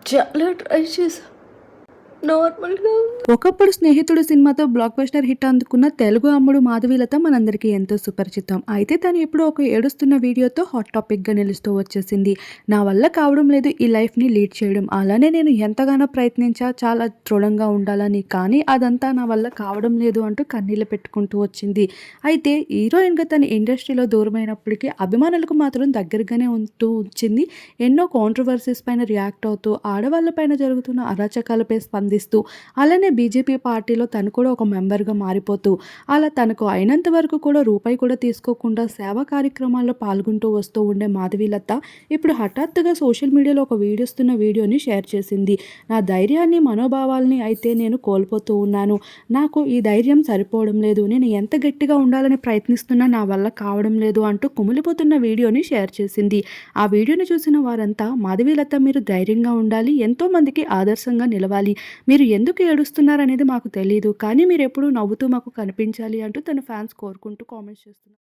చాలా ట్రై చేశా. నార్మల్‌గా ఒకప్పుడు 'స్నేహితుడు' సినిమాతో బ్లాక్ బస్టర్ హిట్ అందుకున్న తెలుగు అమ్మడు మాధవీలత మనందరికీ ఎంతో సుపరిచితం. అయితే తను ఎప్పుడో ఒక ఏడుస్తున్న వీడియోతో హాట్ టాపిక్‌గా నిలుస్తూ వచ్చేసింది. నా వల్ల కావడం లేదు ఈ లైఫ్‌ని లీడ్ చేయడం. అలానే నేను ఎంతగానో ప్రయత్నించా చాలా దృఢంగా ఉండాలని. కానీ అదంతా నా వల్ల కావడం లేదు అంటూ కన్నీళ్లు పెట్టుకుంటూ వచ్చింది. అయితే హీరోయిన్‌గా తను ఇండస్ట్రీలో దూరమైనప్పటికీ అభిమానులకు మాత్రం దగ్గరగానే ఉంటూ వచ్చింది. ఎన్నో కాంట్రోవర్సీస్ పైన రియాక్ట్ అవుతూ, ఆడవాళ్ళపైన జరుగుతున్న అరాచకాలపై స్పందిస్తూ, అలానే బీజేపీ పార్టీలో తను కూడా ఒక మెంబర్‌గా మారిపోతూ, అలా తనకు అయినంత వరకు కూడా రూపాయి కూడా తీసుకోకుండా సేవా కార్యక్రమాల్లో పాల్గొంటూ వస్తూ ఉండే మాధవీలత ఇప్పుడు హఠాత్తుగా సోషల్ మీడియాలో ఒక వీడియోని షేర్ చేసింది. నా ధైర్యాన్ని, మనోభావాల్ని అయితే నేను కోల్పోతూ ఉన్నాను. నాకు ఈ ధైర్యం సరిపోవడం లేదు. నేను ఎంత గట్టిగా ఉండాలని ప్రయత్నిస్తున్నా నా వల్ల కావడం లేదు అంటూ కుమిలిపోతున్న వీడియోని షేర్ చేసింది. ఆ వీడియోని చూసిన వారంతా మాధవీలత మీరు ధైర్యంగా ఉండాలి. ఎంతోమందికి ఆదర్శంగా నిలవాలి. మీరు ఎందుకు ఏడుస్తున్నారనేది మాకు తెలీదు. కానీ మీరెప్పుడూ నవ్వుతూ మాకు కనిపించాలి అంటూ తన ఫ్యాన్స్ కోరుకుంటూ కామెంట్స్ చేస్తున్నారు.